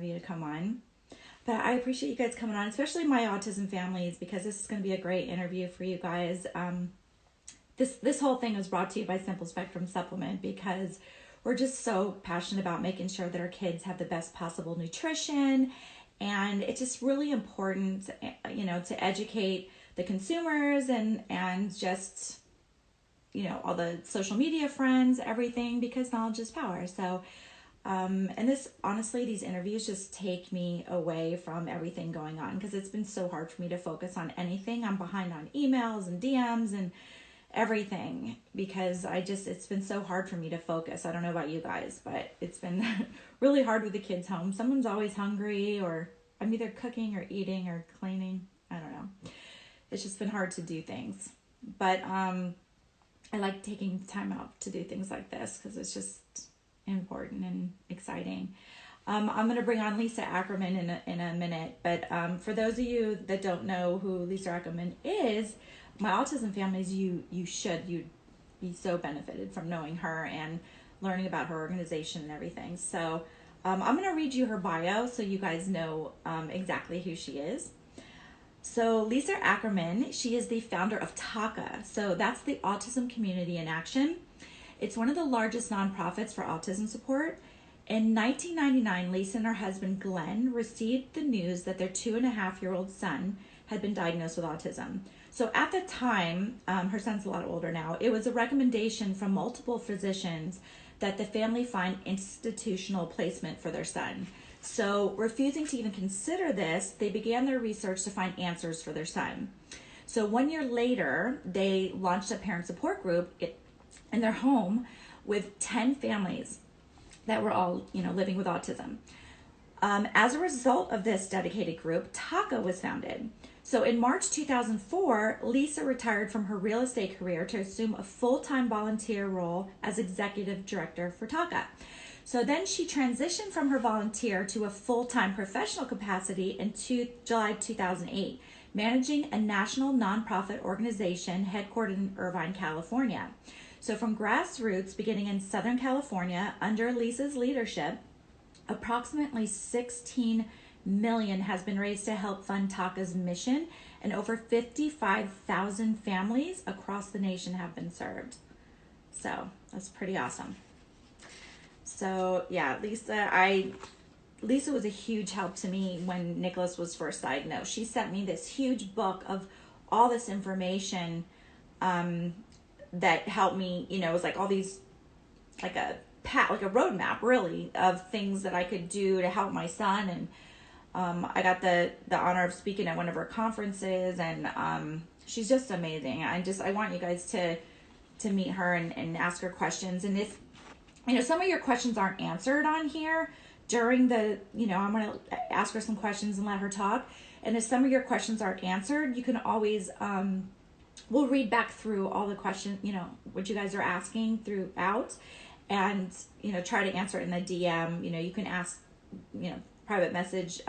you to come on. But I appreciate you guys coming on, especially my autism families, because this is going to be a great interview for you guys. This whole thing was brought to you by Simple Spectrum Supplement because we're just so passionate about making sure that our kids have the best possible nutrition. And it's just really important, to educate the consumers and just, all the social media friends, everything, because knowledge is power. So, and these interviews just take me away from everything going on because it's been so hard for me to focus on anything. I'm behind on emails and DMs and everything because it's been so hard for me to focus. I don't know about you guys, but it's been really hard with the kids home. Someone's always hungry, or I'm either cooking or eating or cleaning. I don't know. It's just been hard to do things, but I like taking time out to do things like this because it's just important and exciting. I'm going to bring on Lisa Ackerman in a minute, but for those of you that don't know who Lisa Ackerman is, my autism families, you'd be so benefited from knowing her and learning about her organization and everything. So I'm going to read you her bio so you guys know exactly who she is. So Lisa Ackerman, she is the founder of TACA. So that's the Autism Community in Action. It's one of the largest nonprofits for autism support. In 1999, Lisa and her husband Glen received the news that their 2.5-year-old son had been diagnosed with autism. So at the time, her son's a lot older now, it was a recommendation from multiple physicians that the family find institutional placement for their son. So refusing to even consider this, they began their research to find answers for their son. So 1 year later, they launched a parent support group in their home with 10 families that were all, living with autism. As a result of this dedicated group, TACA was founded. So in March 2004, Lisa retired from her real estate career to assume a full-time volunteer role as executive director for TACA. So then she transitioned from her volunteer to a full-time professional capacity in July 2008, managing a national nonprofit organization headquartered in Irvine, California. So from grassroots, beginning in Southern California, under Lisa's leadership, approximately $16 million has been raised to help fund TACA's mission, and over 55,000 families across the nation have been served. So that's pretty awesome. So yeah, Lisa was a huge help to me when Nicholas was first diagnosed. She sent me this huge book of all this information that helped me, it was like all these, like a roadmap really of things that I could do to help my son. And I got the honor of speaking at one of her conferences, and she's just amazing. I want you guys to meet her and ask her questions. And if, some of your questions aren't answered on here during the, I'm going to ask her some questions and let her talk. And if some of your questions aren't answered, you can always, we'll read back through all the questions, what you guys are asking throughout, and, try to answer it in the DM. You can ask, private message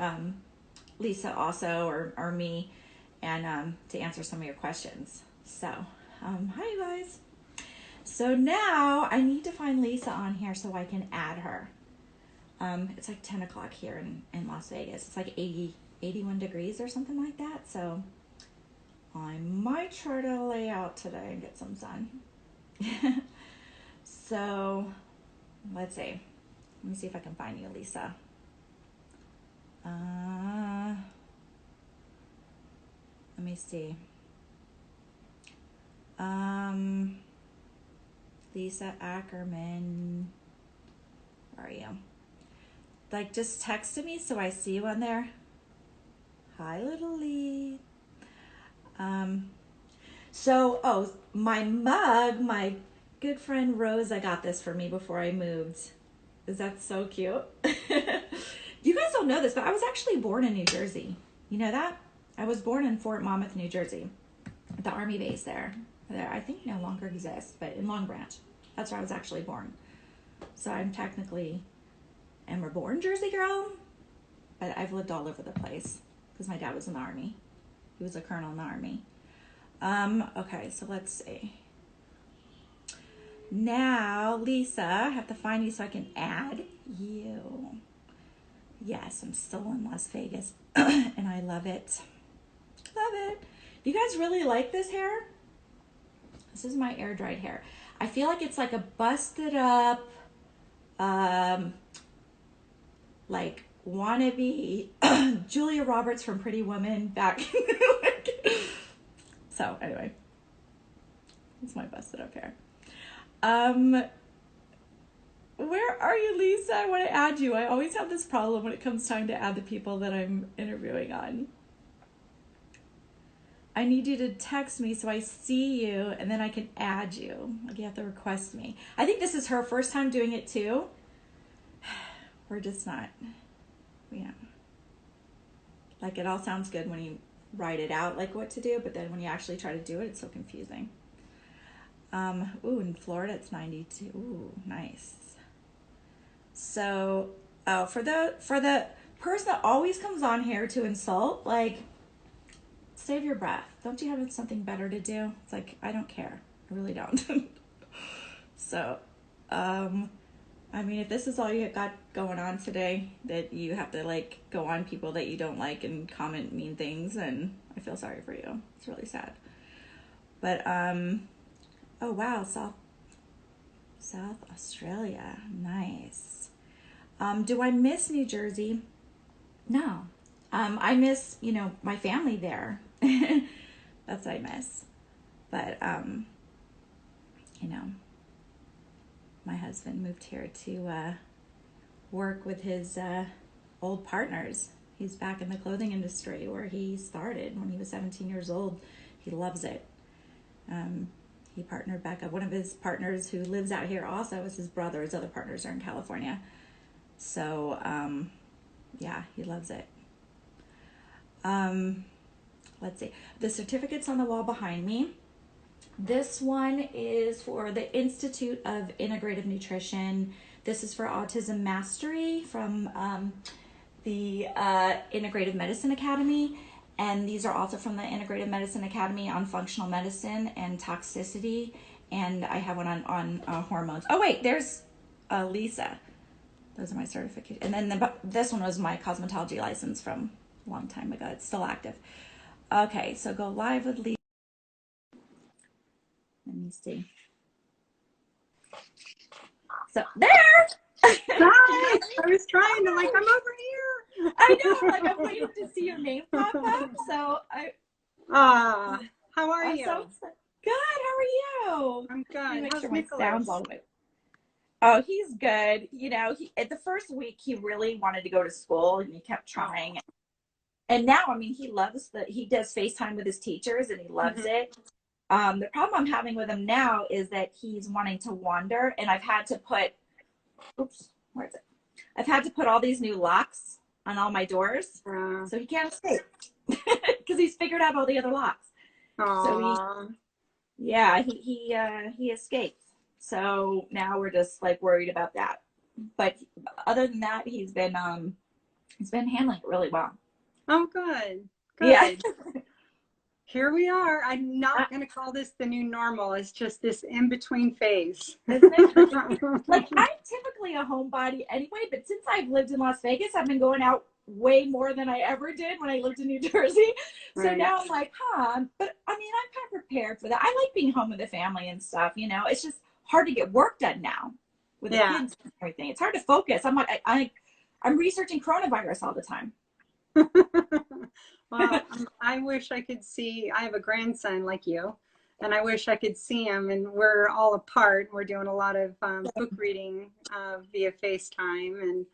Lisa also, or me, and to answer some of your questions. So, hi you guys. So now I need to find Lisa on here so I can add her. It's like 10 o'clock here in Las Vegas. It's like 81 degrees or something like that. So I might try to lay out today and get some sun. So let's see. Let me see if I can find you, Lisa. Let me see. Lisa Ackerman. Where are you? Like, just text me so I see you on there. Hi, little Lee. My mug, my good friend Rosa got this for me before I moved. Is that so cute? You guys don't know this, but I was actually born in New Jersey. You know that? I was born in Fort Monmouth, New Jersey, at the Army base there. I think no longer exists, but in Long Branch. That's where I was actually born. So I'm technically am a born Jersey girl, but I've lived all over the place because my dad was in the Army. He was a colonel in the Army. Okay, so let's see. Now, Lisa, I have to find you so I can add you. Yes, I'm still in Las Vegas and I love it. Love it. Do you guys really like this hair? This is my air dried hair. I feel like it's like a busted up, um, like wannabe Julia Roberts from Pretty Woman back. So anyway, it's my busted up hair. Where are you, Lisa? I want to add you. I always have this problem when it comes time to add the people that I'm interviewing on. I need you to text me so I see you and then I can add you. Like you have to request me. I think this is her first time doing it too. We're just not, like it all sounds good when you write it out like what to do, but then when you actually try to do it, it's so confusing. Ooh, in Florida it's 92. Ooh, nice. So, for the person that always comes on here to insult, like, save your breath. Don't you have something better to do? It's like, I don't care. I really don't. So, I mean, if this is all you got going on today, that you have to like go on people that you don't like and comment mean things, and I feel sorry for you. It's really sad. But, oh wow, South Australia. Nice. Do I miss New Jersey? No. I miss, my family there. That's what I miss. But, my husband moved here to work with his old partners. He's back in the clothing industry where he started when he was 17 years old. He loves it. He partnered back up. One of his partners who lives out here also is his brother. His other partners are in California. So, yeah, he loves it. Let's see. The certificate's on the wall behind me. This one is for the Institute of Integrative Nutrition. This is for Autism Mastery from the Integrative Medicine Academy. And these are also from the Integrative Medicine Academy on functional medicine and toxicity. And I have one on hormones. Oh, wait, there's Lisa. Those are my certificates. And then this one was my cosmetology license from a long time ago. It's still active. Okay, so go live with Lisa. Let me see. So there! Hi! I was trying to, like, I'm over here. I know, like, I'm waiting to see your name pop up. So how are you? So good. How are you? I'm good. Let me make How's sure my Nicholas? sound's all the way. Oh, he's good. At the first week, he really wanted to go to school and he kept trying. And now, I mean, he does FaceTime with his teachers and he loves it. The problem I'm having with him now is that he's wanting to wander, and I've had to put, where is it? I've had to put all these new locks on all my doors, so he can't escape because he's figured out all the other locks. So he escaped. So now we're just like worried about that. But other than that, he's been handling it really well. Oh, good. Good. Yeah. Here we are. I'm not going to call this the new normal. It's just this in-between phase. Isn't it? Like, I'm typically a homebody anyway, but since I've lived in Las Vegas, I've been going out way more than I ever did when I lived in New Jersey. So now I'm like, but I mean, I'm kind of prepared for that. I like being home with the family and stuff, It's just hard to get work done now with the kids and everything. It's hard to focus. I'm like, I'm researching coronavirus all the time. Well, I wish I could see, I have a grandson like you, and I wish I could see him, and we're all apart. We're doing a lot of book reading via FaceTime, and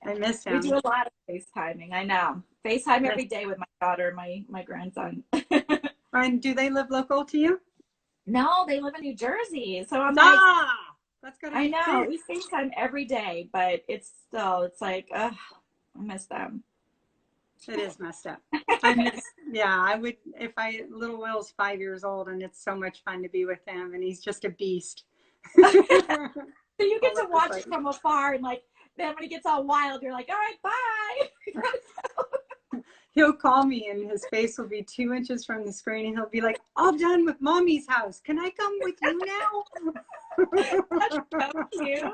I miss him. We do a lot of FaceTiming, I know. FaceTime every day with my daughter, my grandson. And do they live local to you? No, they live in New Jersey. So I'm that's good. I know, we FaceTime every day, but it's like, I miss them. It is messed up. I would, little Will's 5 years old, and it's so much fun to be with him, and he's just a beast. So you get to watch it from afar, and like, then when he gets all wild, you're like, all right, bye. He'll call me, and his face will be 2 inches from the screen, and he'll be like, all done with mommy's house. Can I come with you now? That's so cute.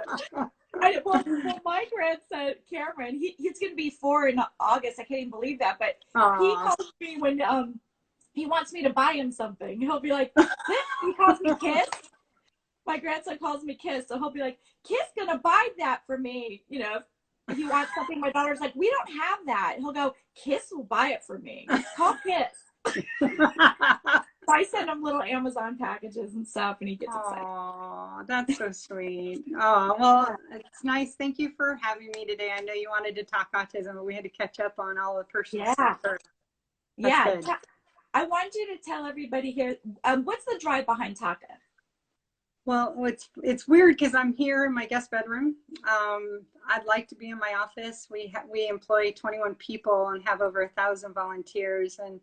Well, my grandson Cameron, he's gonna be 4 in August. I can't even believe that, but he Aw. calls me when he wants me to buy him something. He'll be like, he calls me Kiss. My grandson calls me Kiss, so he'll be like, Kiss gonna buy that for me. You know, if he wants something, my daughter's like, we don't have that. He'll go, Kiss will buy it for me. Call Kiss. So I send him little Amazon packages and stuff, and he gets excited. Oh, that's so sweet. Oh, well, it's nice. Thank you for having me today. I know you wanted to talk autism, but we had to catch up on all the personal stuff first. Yeah. I want you to tell everybody here, what's the drive behind TACA? Well, it's weird because I'm here in my guest bedroom. I'd like to be in my office. We employ 21 people and have over 1,000 volunteers. And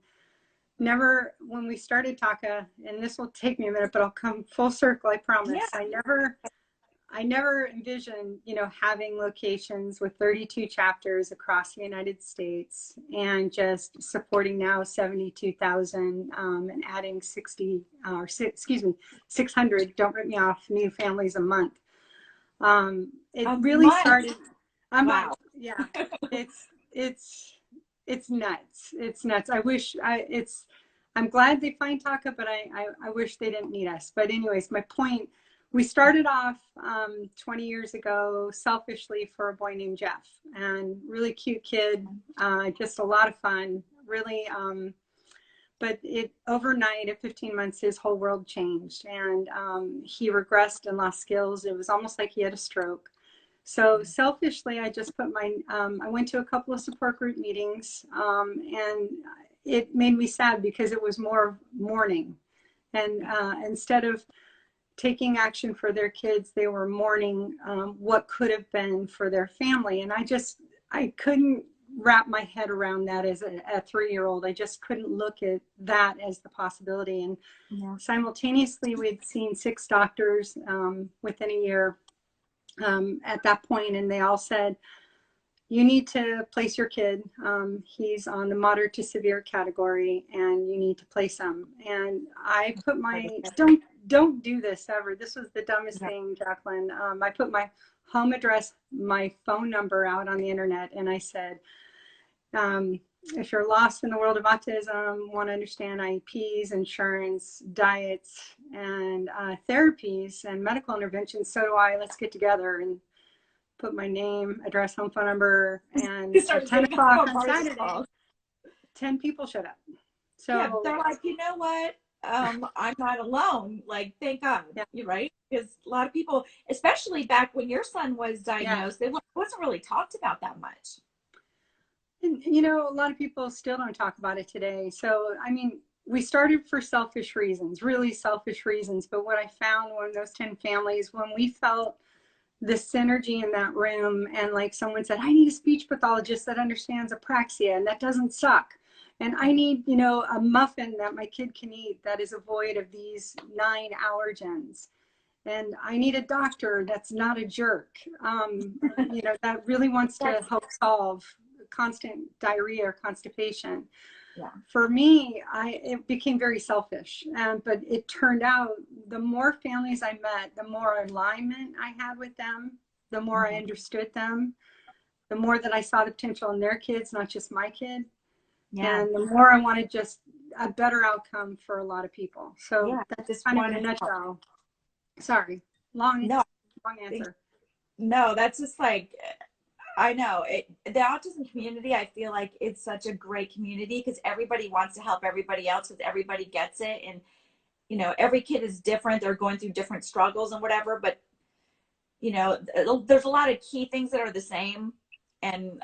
never, when we started TACA, and this will take me a minute, but I'll come full circle, I promise. Yeah. I never envisioned, you know, having locations with 32 chapters across the United States and just supporting now 72,000 and adding 600, don't rip me off, new families a month. It really started. Wow. Yeah, it's nuts. It's nuts. I'm glad they find TACA, but I wish they didn't need us. But anyways, my point, we started off 20 years ago selfishly for a boy named Jeff, and really cute kid, just a lot of fun, really. But overnight at 15 months, his whole world changed, and he regressed and lost skills. It was almost like he had a stroke. So selfishly, I just put I went to a couple of support group meetings, and it made me sad because it was more mourning. And instead of taking action for their kids, they were mourning what could have been for their family. And I couldn't wrap my head around that as a 3-year-old. I just couldn't look at that as the possibility. And simultaneously, we'd seen 6 doctors within a year at that point, and they all said, you need to place your kid. He's on the moderate to severe category, and you need to place him. And I put don't do this ever. This was the dumbest thing, Jacqueline. I put my home address, my phone number out on the internet, and I said, if you're lost in the world of autism, want to understand IEPs, insurance, diets, and therapies and medical interventions, so do I. Let's get together. And put my name, address, home phone number, and at 10 o'clock on Saturday, 10 people showed up. So yeah, they're like, you know what? I'm not alone. Like, thank God, you're right. Because a lot of people, especially back when your son was diagnosed, it wasn't really talked about that much. And, you know, a lot of people still don't talk about it today. So, I mean, we started for selfish reasons, really selfish reasons. But what I found when those 10 families, when we felt the synergy in that room, and like someone said, I need a speech pathologist that understands apraxia and that doesn't suck. And I need, you know, a muffin that my kid can eat that is void of these 9 allergens. And I need a doctor that's not a jerk, you know, that really wants to help solve constant diarrhea or constipation. Yeah. For me, it became very selfish, but it turned out the more families I met, the more alignment I had with them, the more I understood them, the more that I saw the potential in their kids, not just my kid. Yeah. And the more I wanted just a better outcome for a lot of people. So that's kind of in a nutshell. Sorry, long answer. No, that's just like, I know the autism community, I feel like it's such a great community because everybody wants to help everybody else because everybody gets it. And, you know, every kid is different. They're going through different struggles and whatever, but, you know, there's a lot of key things that are the same. And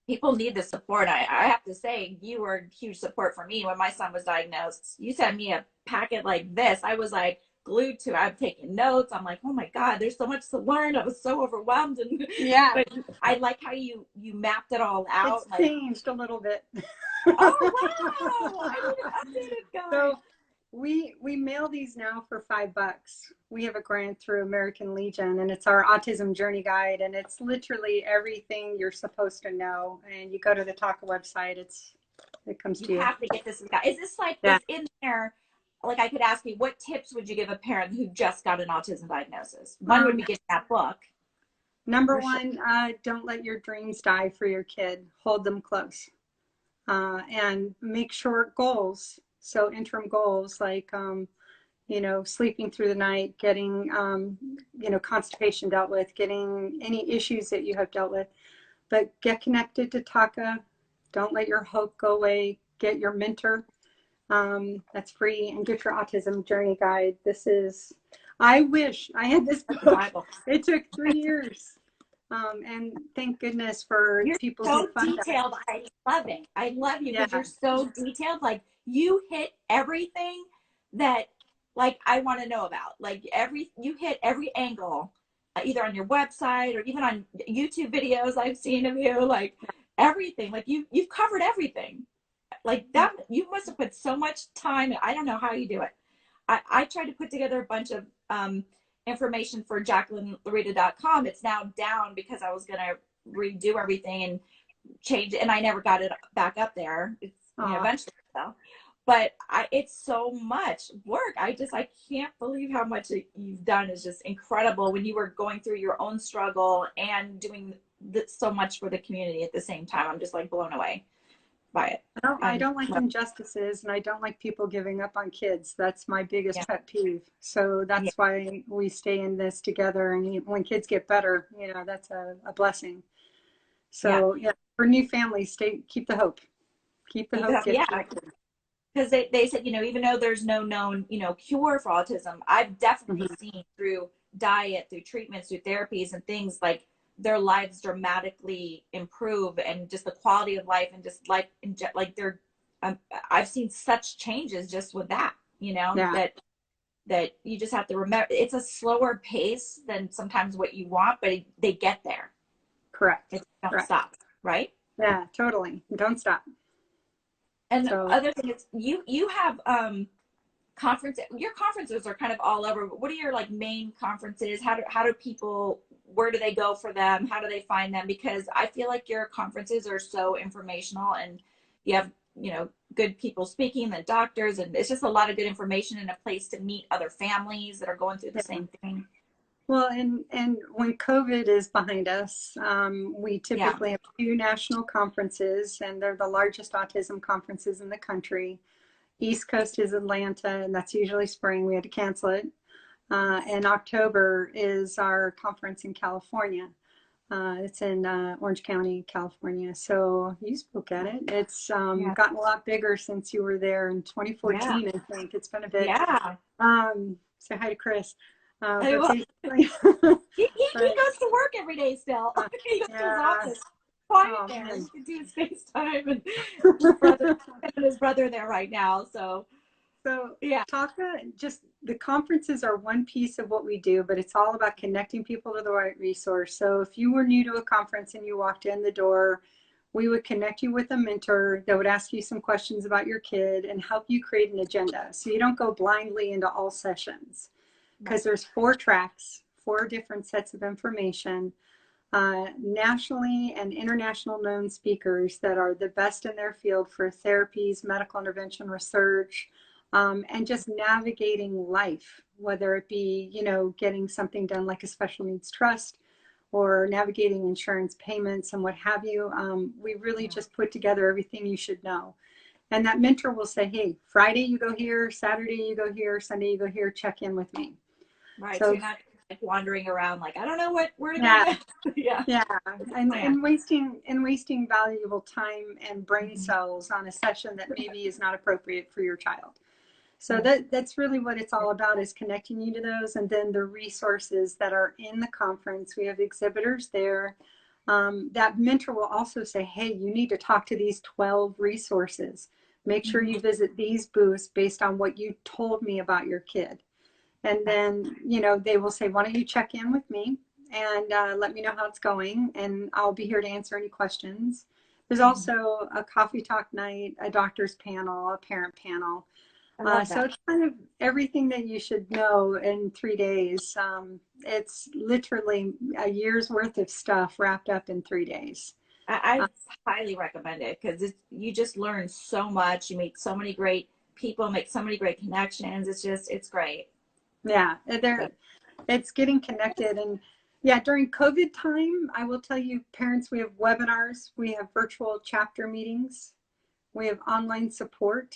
people need the support. I have to say, you were huge support for me when my son was diagnosed. You sent me a packet like this. I was like, glued to. I'm taking notes. I'm like, oh my God, there's so much to learn. I was so overwhelmed. And but I like how you mapped it all out. It's changed a little bit. Oh wow! I need an updated guide. So we mail these now for $5. We have a grant through American Legion, and it's our autism journey guide, and it's literally everything you're supposed to know. And you go to the TACA website, it comes to you. You have to get this guide. Is this like this in there? Like, I could ask you, what tips would you give a parent who just got an autism diagnosis? One would be getting that book. Number For sure. one, don't let your dreams die for your kid. Hold them close. And make short goals. So interim goals like, sleeping through the night, getting, constipation dealt with, getting any issues that you have dealt with. But get connected to TACA. Don't let your hope go away. Get your mentor. That's free, and get your autism journey guide. I wish I had this book. It took 3 years. And thank goodness for You're people who so fund detailed. I love it. I love you because that. you're so detailed. Like you hit everything that like I want to know about. Like you hit every angle, either on your website or even on YouTube videos I've seen of you. Like everything. Like you've covered everything. Like that. You must have put so much time. I don't know how you do it. I tried to put together a bunch of information for JacquelineLaurita.com. It's now down because I was going to redo everything and change it, and I never got it back up there. It's eventually so. But it's so much work. I can't believe how much you've done is just incredible when you were going through your own struggle and doing so much for the community at the same time. I'm just like blown away by it. I don't like injustices, and I don't like people giving up on kids. That's my biggest pet peeve. So that's why we stay in this together. And when kids get better, that's a blessing. So for new families, keep the hope. Keep the hope. Get connected. Because they said, even though there's no known, cure for autism, I've definitely seen through diet, through treatments, through therapies and things like their lives dramatically improve, and just the quality of life, and just like they're I've seen such changes just with that, that you just have to remember it's a slower pace than sometimes what you want, but they get there. Correct. Don't stop, right? Yeah, totally. Don't stop. And the other thing is you have your conferences are kind of all over. What are your like main conferences? How do people, where do they go for them? How do they find them? Because I feel like your conferences are so informational, and you have, good people speaking, the doctors, and it's just a lot of good information and a place to meet other families that are going through the same thing. Well, and when COVID is behind us, we typically have 2 national conferences, and they're the largest autism conferences in the country. East Coast is Atlanta, and that's usually spring. We had to cancel it. And October is our conference in California. It's in Orange County, California. So you spoke at it. It's gotten a lot bigger since you were there in 2014, I think. It's been a bit. Yeah. Say hi to Chris. He goes to work every day still. He goes to his office. Quiet there. He can do his FaceTime, and his brother there right now. So TACA, just the conferences are one piece of what we do, but it's all about connecting people to the right resource. So if you were new to a conference and you walked in the door, we would connect you with a mentor that would ask you some questions about your kid and help you create an agenda. So you don't go blindly into all sessions, because there's 4 tracks, 4 different sets of information, nationally and international known speakers that are the best in their field for therapies, medical intervention research, and just navigating life, whether it be, getting something done like a special needs trust, or navigating insurance payments and what have you. We really just put together everything you should know. And that mentor will say, hey, Friday you go here, Saturday you go here, Sunday you go here, check in with me. Right. So you're not like wandering around like, I don't know where to go. Yeah. And wasting valuable time and brain cells on a session that maybe is not appropriate for your child. So that's really what it's all about, is connecting you to those. And then the resources that are in the conference, we have exhibitors there. That mentor will also say, hey, you need to talk to these 12 resources. Make sure you visit these booths based on what you told me about your kid. And then, they will say, why don't you check in with me and let me know how it's going, and I'll be here to answer any questions. There's also a coffee talk night, a doctor's panel, a parent panel. So it's kind of everything that you should know in 3 days. It's literally a year's worth of stuff wrapped up in 3 days. I highly recommend it, because you just learn so much. You meet so many great people, make so many great connections. It's great. Yeah, it's getting connected. And Yeah, during COVID time, I will tell you, parents, we have webinars, we have virtual chapter meetings, we have online support.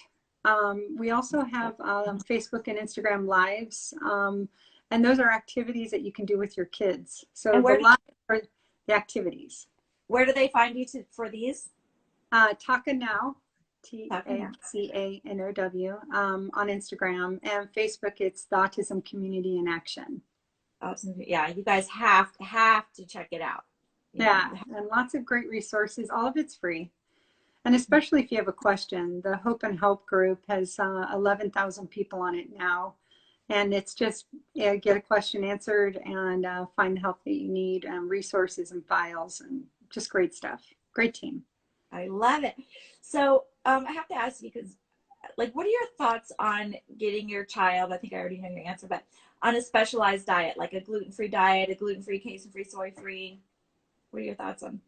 We also have Facebook and Instagram lives, and those are activities that you can do with your kids. So And the live are the activities. where do they find you for these? TACA Now, Talking now. TACANOW, on Instagram, and Facebook, it's the Autism Community in Action. Yeah, you guys have to check it out. Yeah, and lots of great resources. All of it's free. And especially if you have a question, the Hope and Help group has 11,000 people on it now. And it's just get a question answered and find the help that you need, resources and files, and just great stuff. Great team. I love it. So I have to ask you, because like, what are your thoughts on getting your child, I think I already know your answer, but on a specialized diet, like a gluten-free diet, a gluten-free, casein-free, soy-free? What are your thoughts on?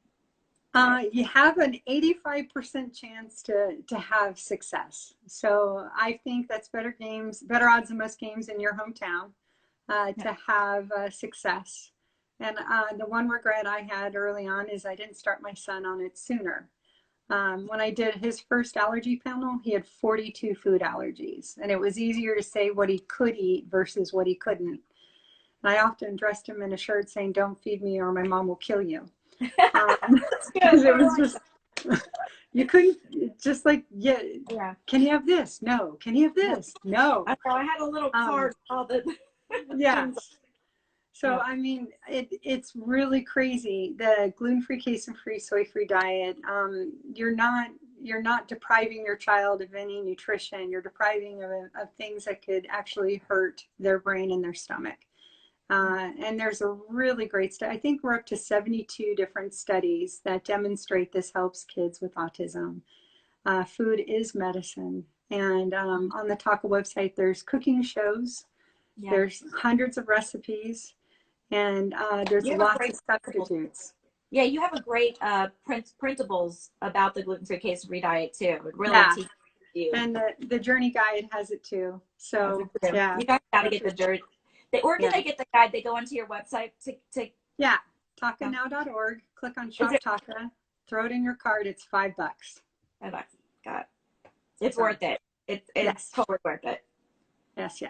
You have an 85% chance to have success. So I think that's better odds than most games in your hometown to have success. And the one regret I had early on is I didn't start my son on it sooner. When I did his first allergy panel, he had 42 food allergies, and it was easier to say what he could eat versus what he couldn't. And I often dressed him in a shirt saying, "Don't feed me or my mom will kill you." Because it was just, you couldn't, just like, yeah, can you have this? No. Can you have this? No. I know, I had a little card all the yeah. So I mean, it's really crazy. The gluten-free, casein-free, soy-free diet, you're not depriving your child of any nutrition. You're depriving of things that could actually hurt their brain and their stomach. And there's a really great study. I think we're up to 72 different studies that demonstrate this helps kids with autism. Food is medicine. And on the TACA website, there's cooking shows. Yeah. There's hundreds of recipes. And there's lots of substitutes. Yeah, you have a great printables about the gluten-free, casein-free diet too. It really teaches you. And the journey guide has it too. So yeah, you guys got to get the journey. Or can they get the guide? They go onto your website to yeah, tacanow.org. Click on Shop TACA. Throw it in your cart. It's $5. $5. Got it. It's worth it. It's totally worth it. Yes.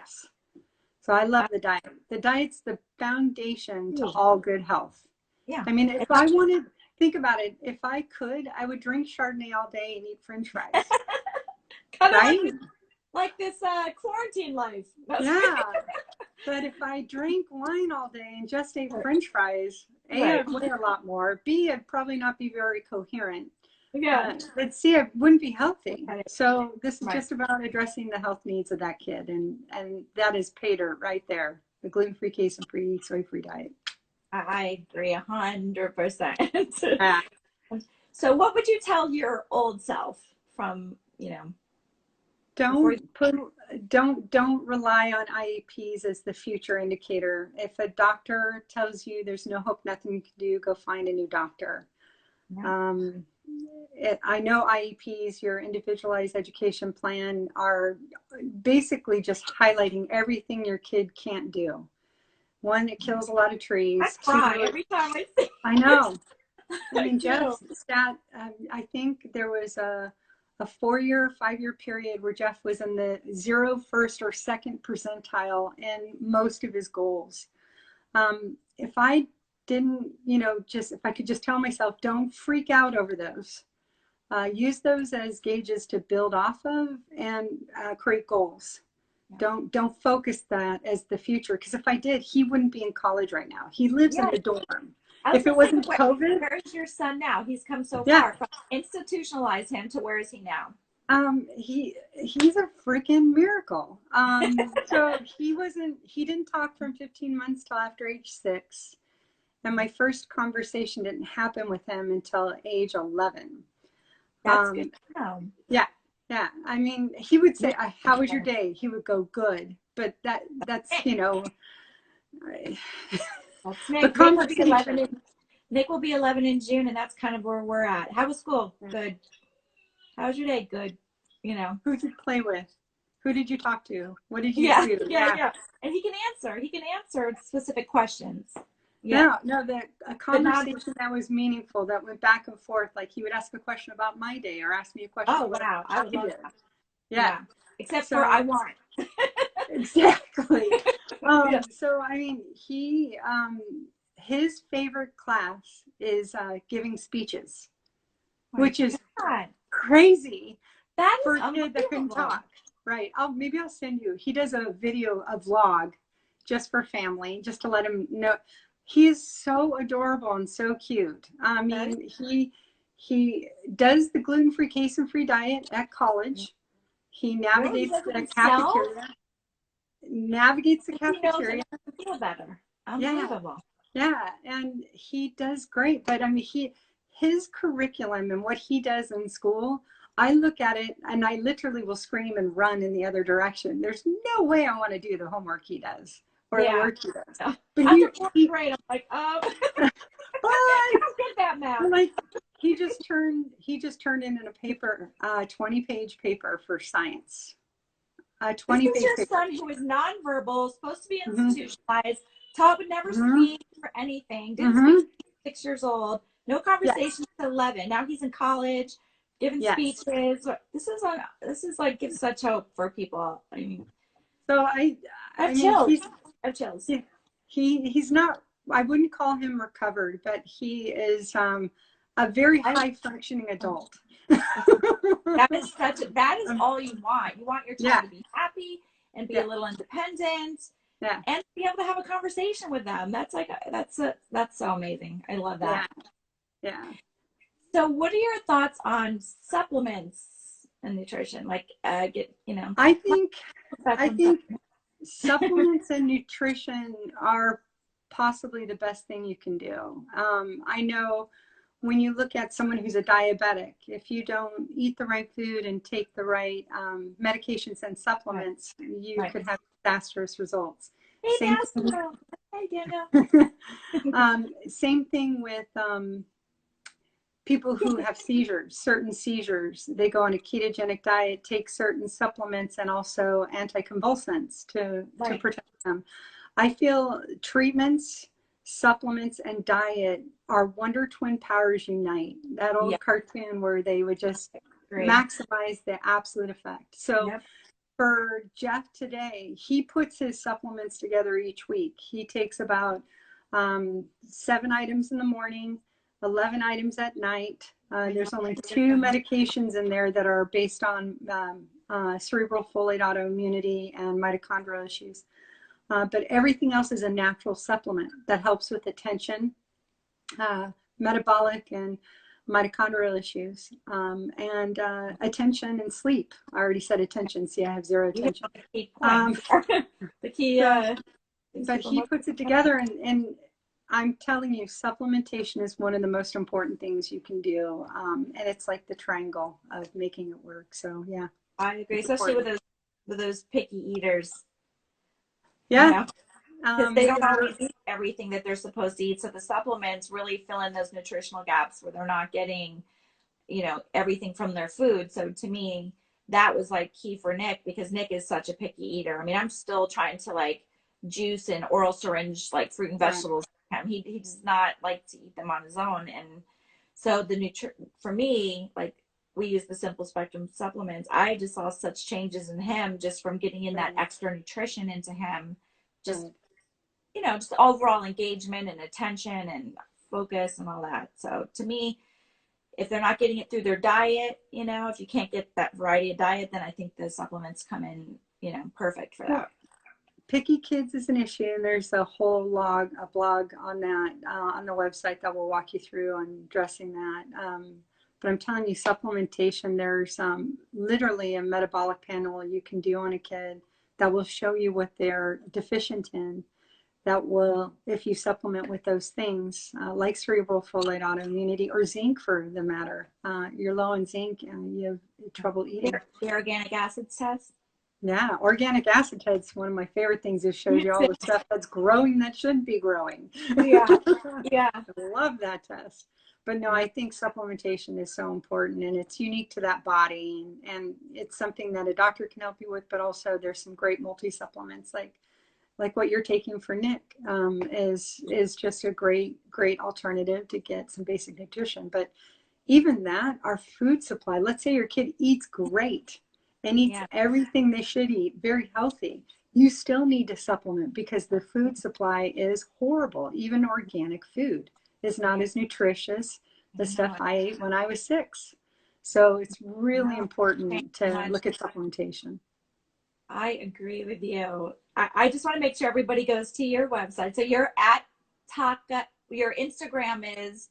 So I love the diet. The diet's the foundation to all good health. Yeah. I mean, if I wanted, think about it. If I could, I would drink Chardonnay all day and eat French fries. Right? Like this quarantine life. Yeah. But if I drank wine all day and just ate French fries, A, I'd weigh a lot more. B, I'd probably not be very coherent. Yeah. But C, I wouldn't be healthy. So this is just about addressing the health needs of that kid. And that is pay dirt right there. The gluten-free, casein-free, soy-free diet. I agree 100%. So what would you tell your old self from, don't rely on IEPs as the future indicator. If a doctor tells you there's no hope, nothing you can do, go find a new doctor. Yeah. I know IEPs, your individualized education plan, are basically just highlighting everything your kid can't do. One, it kills a lot of trees. I cry every time I see it. I know. I mean, Jeff's stat, I think there was a 5-year period where Jeff was in the 0th, 1st, or 2nd percentile in most of his goals. If I didn't, if I could just tell myself, don't freak out over those. Use those as gauges to build off of and create goals. Yeah. Don't focus that as the future, because if I did, he wouldn't be in college right now. He lives in the dorm. If it wasn't COVID. Where's your son now? He's come so far. Institutionalize him to where is he now? He's a freaking miracle. So he didn't talk from 15 months till after age 6. And my first conversation didn't happen with him until age 11. That's good to know. Yeah. I mean, he would say, "How was your day?" He would go, "Good." But that's Nick will be 11 in June, and that's kind of where we're at. How was school? Good. How was your day? Good. Who did you play with? Who did you talk to? What did you do? Yeah. And he can answer specific questions. Yeah. A But not, conversation that was meaningful, that went back and forth. Like he would ask a question about my day or ask me a question oh, of what wow. I would I love did. that. Yeah. Yeah. Except for I So want. exactly. Yeah. So I mean, his favorite class is giving speeches, My which is God. crazy That for is a kid that couldn't unbelievable. talk. Right. Maybe I'll send you. He does a video, a vlog, just for family, just to let him know. He is so adorable and so cute. I That is, mean, he does the gluten-free, casein-free diet at college. He really? He navigates does it the himself? cafeteria. Navigates the He knows it cafeteria. makes him feel better. Yeah, Unbelievable. yeah, and he does great. But I mean, his curriculum and what he does in school, I look at it and I literally will scream and run in the other direction. There's no way I want to do the homework he does or the Yeah. work he does. So, But after fourth grade, I'm like, but I don't get that math. like he just turned in a paper, 20-page paper for science. A This 20 is page your paper. son who is nonverbal, supposed to be Mm-hmm. institutionalized, taught would never Mm-hmm. speak for anything, didn't speak Mm-hmm. till 6 years old, no Yes. conversation till 11. Now he's in college, giving Yes. speeches. This is like gives such hope for people. I mean, So I I have mean, chills. I have chills. he's not. I wouldn't call him recovered, but he is a very I, high functioning adult. that is all you want. You want your child Yeah, to be happy and be yeah, a little independent yeah, and be able to have a conversation with them. That's so amazing. I love yeah, that. yeah. So, what are your thoughts on supplements and nutrition? Like, get I think I spectrum think supplements. supplements and nutrition are possibly the best thing you can do. I know when you look at someone who's a diabetic, if you don't eat the right food and take the right medications and Right, supplements, you right. could have disastrous results. Hey, Same thing. Master. Hey, Daniel. Same thing with people who have seizures, certain seizures. They go on a ketogenic diet, take certain supplements and also anticonvulsants to Right. protect them. I feel treatments, supplements, and diet are Wonder Twin Powers Unite. That Yeah, old cartoon where they would just agree. maximize the absolute effect. So Yep. for Jeff today, he puts his supplements together each week. He takes about 7 items in the morning, 11 items at night. There's only 2 medications in there that are based on cerebral folate autoimmunity and mitochondrial issues. But everything else is a natural supplement that helps with attention, metabolic and mitochondrial issues, and attention and sleep. I already said attention. See, I have zero You hit attention. on the key point. The key So, things but people he most. puts it together, and I'm telling you, supplementation is one of the most important things you can do. And it's like the triangle of making it work. So yeah, I agree, it's especially important. with those picky eaters. You Yeah. know, because they don't They're, always eat everything that they're supposed to eat. So the supplements really fill in those nutritional gaps where they're not getting, everything from their food. So to me, that was like key for Nick because Nick is such a picky eater. I mean, I'm still trying to like juice and oral syringe like fruit and right. vegetables. He does not like to eat them on his own. And so for me, like we use the simple spectrum supplements. I just saw such changes in him just from getting in that Right. extra nutrition into him. Just Right. just overall engagement and attention and focus and all that. So to me, if they're not getting it through their diet, if you can't get that variety of diet, then I think the supplements come in, perfect for Well, that. picky kids is an issue, and there's a whole a blog on that on the website that will walk you through on addressing that. But I'm telling you, supplementation, there's literally a metabolic panel you can do on a kid that will show you what they're deficient in. That will, if you supplement with those things, like cerebral folate autoimmunity or zinc for the matter, you're low in zinc and you have trouble eating. The organic acids test. Yeah, organic acid test, one of my favorite things. It shows you all the stuff that's growing that shouldn't be growing. Yeah. Yeah. I love that test. But no, Yeah. I think supplementation is so important and it's unique to that body. And it's something that a doctor can help you with, but also there's some great multi supplements like like what you're taking for Nick, is just a great alternative to get some basic nutrition. But even that, our food supply, let's say your kid eats great and eats Yeah. everything they should eat, very healthy, you still need to supplement because the food supply is horrible. Even organic food is not as nutritious the stuff No, I ate when I was 6. So it's really no, thank important you to much. look at supplementation. I agree with you. I just want to make sure everybody goes to your website. So you're at TACA. Your Instagram is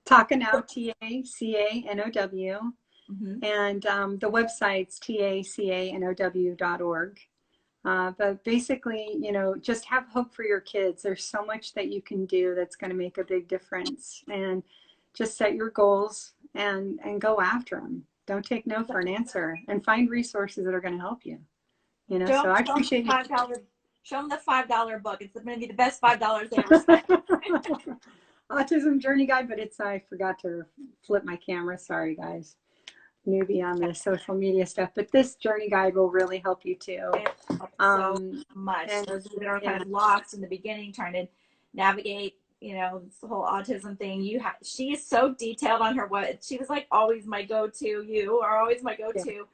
TACA now, TACANOW, mhm. and the website's TACANOW.org. But basically, you know, just have hope for your kids. There's so much that you can do that's going to make a big difference. And just set your goals and go after them. Don't take no for an answer, and find resources that are going to help you. You know, so I Show them the appreciate you. $5. Show them the $5 book. It's going to be the best $5 they ever spent. Autism Journey Guide, but I forgot to flip my camera. Sorry, guys. Newbie on the social media stuff, but this journey guide will really help you too. So much. And Those that are kind yeah, of lost in the beginning, trying to navigate, you know, this whole autism thing. She is so detailed on her she was like always my go-to. You are always my yeah, go-to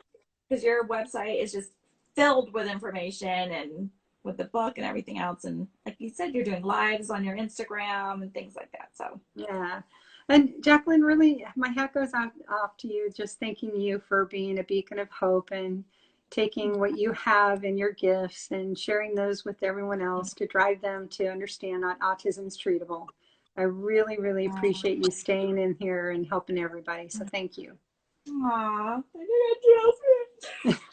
because your website is just filled with information and with the book and everything else. And like you said, you're doing lives on your Instagram and things like that. So yeah. And Jacqueline, really, my hat goes off to you, just thanking you for being a beacon of hope and taking what you have and your gifts and sharing those with everyone else to drive them to understand that autism is treatable. I really, really appreciate you staying in here and helping everybody. So thank you. aw,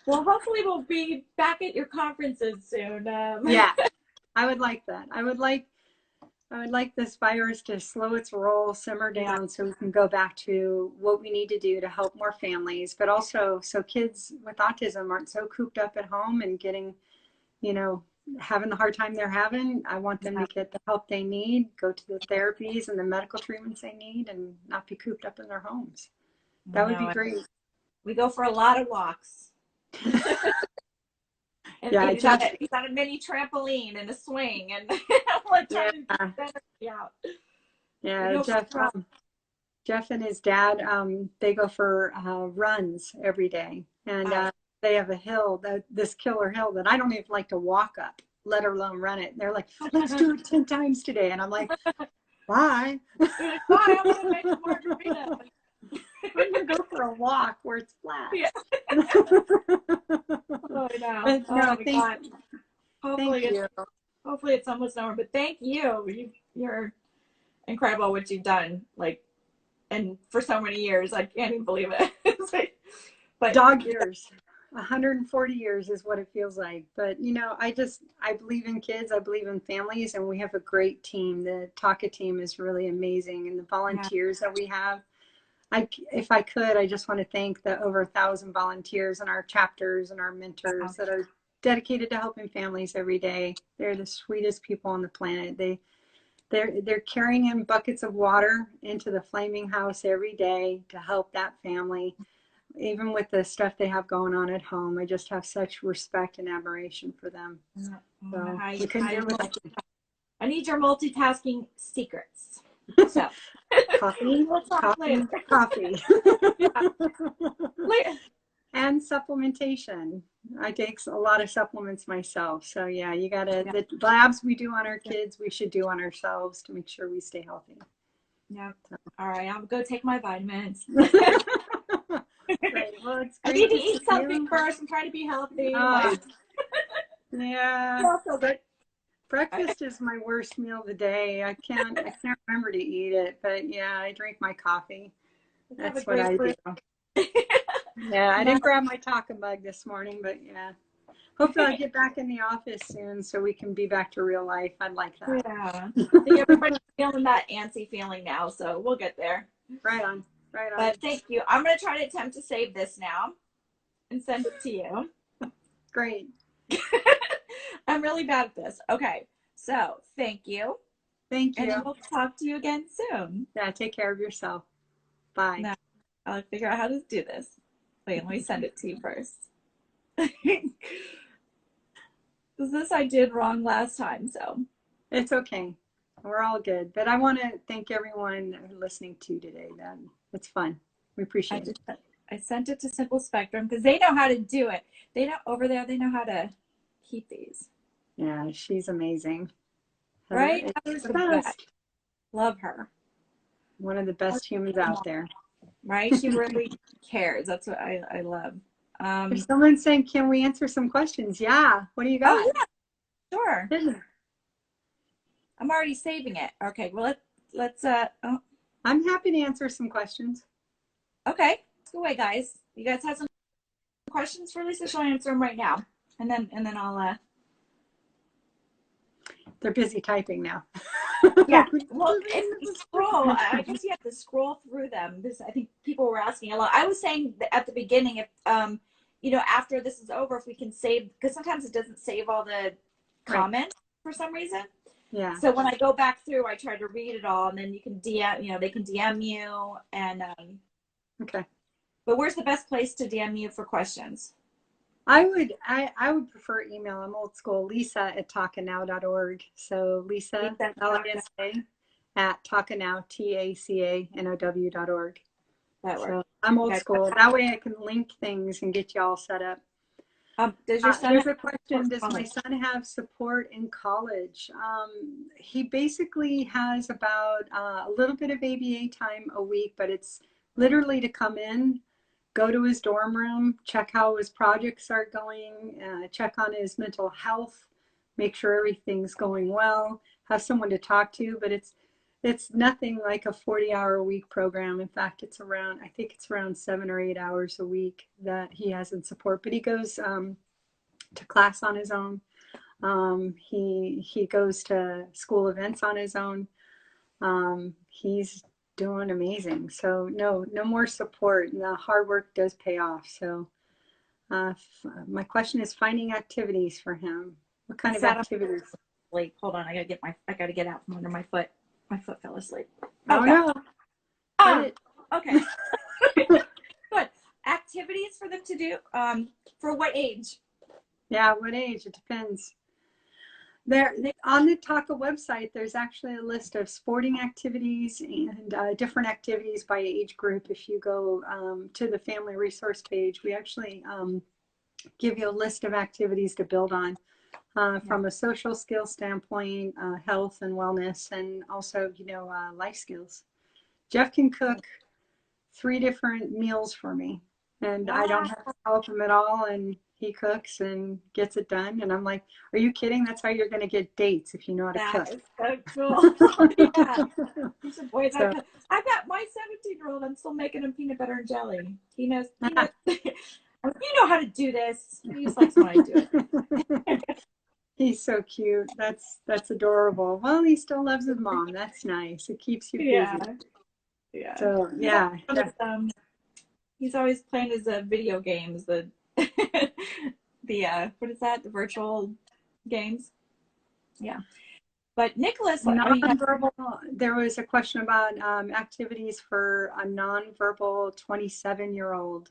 well, hopefully we'll be back at your conferences soon. Yeah, I would like that. I would like this virus to slow its roll, simmer Yeah. down so we can go back to what we need to do to help more families, but also so kids with autism aren't so cooped up at home and getting, you know, having the hard time they're having. I want them to get the help they need, go to the therapies and the medical treatments they need, and not be cooped up in their homes. That would be No, great. we go for a lot of walks. And Yeah, Jeff. he's on a mini trampoline and a swing, and we're Yeah, trying to get that out. yeah, Jeff and his dad, they go for runs every day, and they have a hill, this killer hill that I don't even like to walk up, let alone run it. And they're like, "Let's do it 10 times today," and I'm like, "Bye." Bye, I want to make a margarita. We're gonna go for a walk where it's flat. Yeah. Oh, I know. But, no, Oh my God. Hopefully it's almost over. But thank you. You're incredible what you've done. Like, and for so many years, I can't even believe it. But dog years. 140 years is what it feels like. But, you know, I believe in kids. I believe in families, and we have a great team. The TACA team is really amazing. And the volunteers that we have, if I could, I just want to thank the over 1,000 volunteers in our chapters and our mentors that are dedicated to helping families every day. They're the sweetest people on the planet. They're carrying in buckets of water into the flaming house every day to help that family. Even with the stuff they have going on at home, I just have such respect and admiration for them. So we couldn't do it without you. I need your multitasking secrets. So coffee, coffee. And supplementation. I take a lot of supplements myself. So yeah, you gotta, the labs we do on our kids, we should do on ourselves to make sure we stay healthy. Yeah. All right, I'll go take my vitamins. Great. Well, it's I great need to eat something first. I'm trying to be healthy. Yeah. So good. Breakfast is my worst meal of the day. I can't remember to eat it, but yeah, I drink my coffee. That's what I do. Yeah, I didn't grab my TACA mug this morning, but yeah. Hopefully I'll get back in the office soon so we can be back to real life. I'd like that. Yeah. I think everybody's feeling that antsy feeling now, so we'll get there. Right on. Right on. But thank you. I'm going to try to attempt to save this now and send it to you. Great. I'm really bad at this. Okay. So thank you. Thank you. And we'll talk to you again soon. Yeah, take care of yourself. Bye. Now, I'll figure out how to do this. Wait, let me send it to you first. This I did wrong last time, so. It's okay. We're all good. But I want to thank everyone listening to today. It's fun. We I appreciate it. just I sent it to Simple Spectrum because they know how to do it. They know over there. They know how to keep these. Yeah, she's amazing. Heather Right? is Heather's the the best. best. Love her. One of the best humans out there. Right? She really cares. That's what I love. There's someone saying, can we answer some questions? Yeah. What do you got? Oh yeah, sure. I'm already saving it. Okay. Well, let's oh, I'm happy to answer some questions. okay. Let's go away, guys. You guys have some questions for Lisa? She'll answer them right now, and then I'll They're busy typing now. Yeah. Well, if you scroll, I guess you have to scroll through them because I think people were asking a lot. I was saying at the beginning, if after this is over, if we can save, because sometimes it doesn't save all the comments for some reason. Yeah. So when I go back through, I try to read it all, and then you can DM, they can DM you, and okay. But where's the best place to DM you for questions? I would prefer email. I'm old school. Lisa at TACAnow.org. So Lisa Lisa at TACANow TACANOW.org. So I'm old school. That way I can link things and get you all set up. Does your son there's a question. Does my son have support in college? He basically has about a little bit of ABA time a week, but it's literally to come in, go to his dorm room, check how his projects are going, check on his mental health, make sure everything's going well, have someone to talk to, but it's nothing like a 40-hour-a-week program. In fact, I think it's around 7 or 8 hours a week that he has in support, but he goes to class on his own. He goes to school events on his own. He's doing amazing. So no more support, and the hard work does pay off. So my question is finding activities for him. What kind of activities? Like, hold on, I gotta get out from under my foot. My foot fell asleep. Oh no. Okay. Good. Activities for them to do. For what age? Yeah, what age? It depends. On the TACA website, there's actually a list of sporting activities and different activities by age group. If you go to the family resource page, we actually give you a list of activities to build on from a social skill standpoint, health and wellness, and also, life skills. Jeff can cook 3 different meals for me, and I don't have to help him at all, and he cooks and gets it done. And I'm like, are you kidding? That's how you're going to get dates, if you know how to cook. That is so cool. Yeah. Boys, so, I've got my 17-year-old. I'm still making him peanut butter and jelly. He knows. You know how to do this. He just likes when I do it. He's so cute. That's adorable. Well, he still loves his mom. That's nice. It keeps you busy. Yeah. So yeah. He's always playing his video games. The what is that? The virtual games. Yeah. But Nicholas, nonverbal. There was a question about activities for a nonverbal 27-year-old.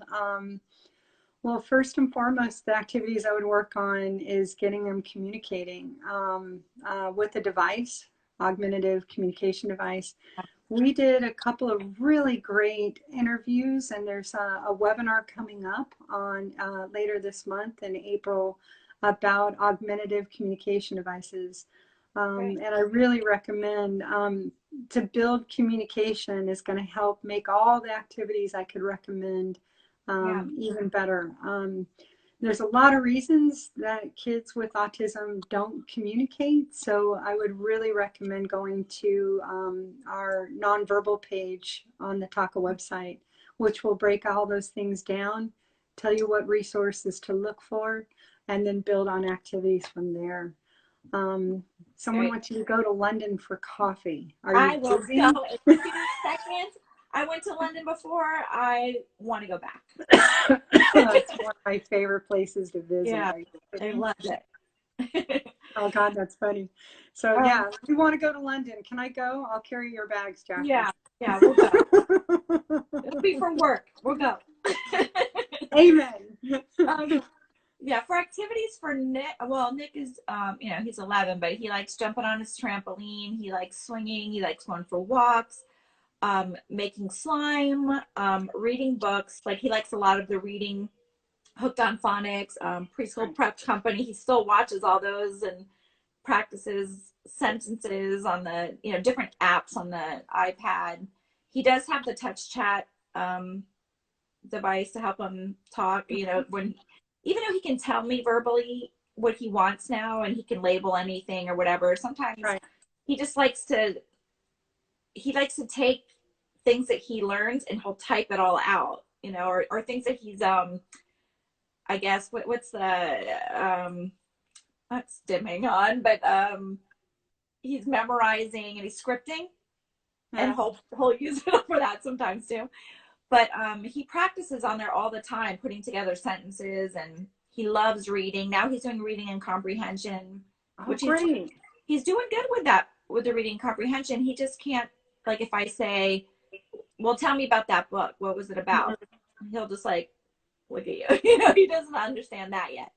Well, first and foremost, the activities I would work on is getting them communicating with a device, augmentative communication device. We did a couple of really great interviews, and there's a webinar coming up on later this month in April about augmentative communication devices. And I really recommend to build communication is going to help make all the activities I could recommend even better. There's a lot of reasons that kids with autism don't communicate, so I would really recommend going to our nonverbal page on the TACA website, which will break all those things down, tell you what resources to look for, and then build on activities from there. Someone wants you to go to London for coffee. I will go in 2 seconds. I went to London before. I want to go back. That's one of my favorite places to visit. Yeah, I loved it. Oh God, that's funny. So yeah, if you want to go to London, can I go? I'll carry your bags, Jacqueline. Yeah, we'll go. It'll be for work. We'll go. Amen. Yeah, for activities for Nick, well, Nick is, he's 11, but he likes jumping on his trampoline. He likes swinging. He likes going for walks, making slime, reading books. Like he likes a lot of the reading, hooked on phonics, preschool prep company. He still watches all those and practices sentences on the, different apps on the iPad. He does have the touch chat device to help him talk, when, even though he can tell me verbally what he wants now and he can label anything or whatever, sometimes he just likes to take things that he learns and he'll type it all out, or things that he's I guess what's the not stimming on, but he's memorizing and he's scripting, and he'll use it for that sometimes too. But he practices on there all the time, putting together sentences, and he loves reading. Now he's doing reading and comprehension, which he's doing good with that, with the reading comprehension. He just can't, like, if I say, well, tell me about that book. What was it about? He'll just like look at you. He doesn't understand that yet.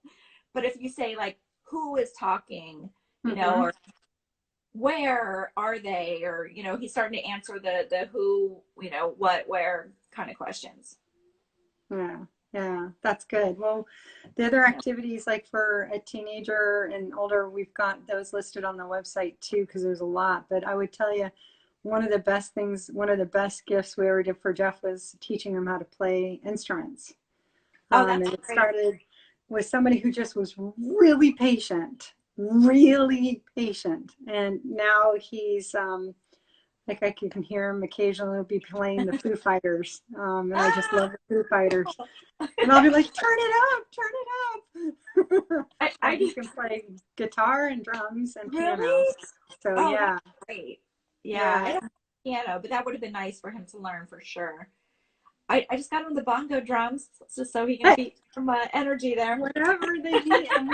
But if you say, like, who is talking, or where are they, or, he's starting to answer the who, what, where kind of questions. Yeah, that's good. Well, the other activities, like for a teenager and older, we've got those listed on the website too, because there's a lot. But I would tell you, one of the best gifts we ever did for Jeff was teaching him how to play instruments. And it started with somebody who just was really patient. And now he's like, I can hear him occasionally be playing the Foo Fighters, and I just love the Foo Fighters. And I'll be like, turn it up. I just can play guitar and drums and piano. So that's great. I don't play piano, but that would have been nice for him to learn for sure. I just got him the bongo drums just so he can beat some energy there. Whatever they need. And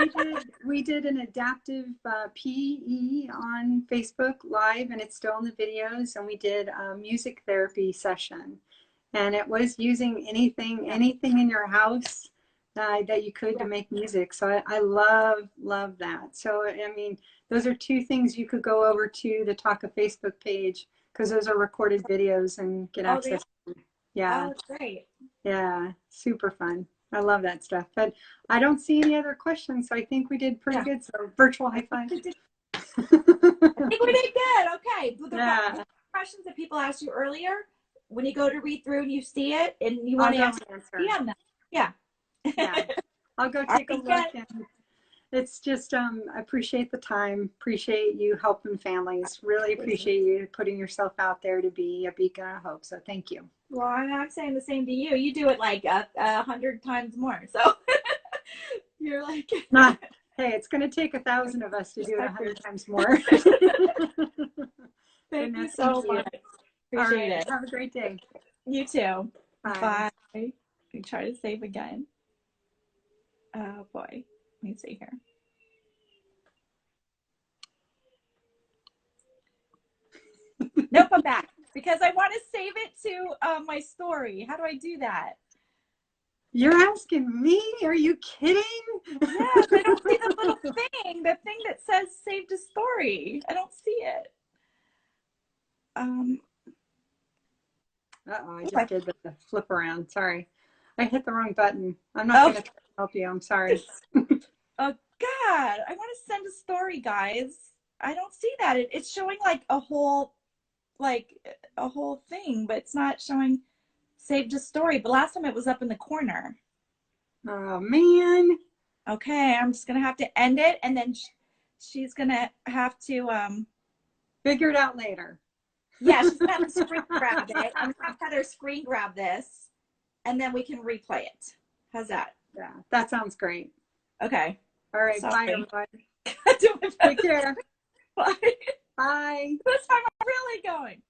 we did an adaptive PE on Facebook Live, and it's still in the videos. And we did a music therapy session, and it was using anything in your house that you could to make music. So I love that. So I mean, those are two things you could go over to the TACA Facebook page, because those are recorded videos and get access. Yeah. Oh, that's great. Yeah, super fun. I love that stuff. But I don't see any other questions, so I think we did pretty good. So virtual high five. I think we did good. Okay. The questions that people asked you earlier, when you go to read through and you see it and you want to answer. Yeah. I'll go take a look. And it's just, I appreciate the time. Appreciate you helping families. Really appreciate you putting yourself out there to be a beacon of hope. So thank you. Well, I'm saying the same to you. You do it like 100 times more. So you're like, hey, it's going to take 1,000 of us to do it 100 times more. Thank you so much. Appreciate it. Have a great day. You too. Bye. Bye. I try to save again. Oh boy. Let me see here. Nope, I'm back. Because I want to save it to my story. How do I do that? You're asking me? Are you kidding? Yes, I don't see the little thing. The thing that says save to story. I don't see it. I just did the flip around. Sorry. I hit the wrong button. I'm not going to help you. I'm sorry. Oh, God. I want to send a story, guys. I don't see that. It's showing like a whole thing, but it's not showing saved a story. But last time it was up in the corner. Oh, man. Okay, I'm just going to have to end it, and then she's going to have to... figure it out later. Yeah, she's going to have to screen grab it. I'm going to have Heather screen grab this, and then we can replay it. How's that? Yeah, that sounds great. Okay. All right, Sorry. bye, everybody. Take care. Bye. Bye. This time I'm really going.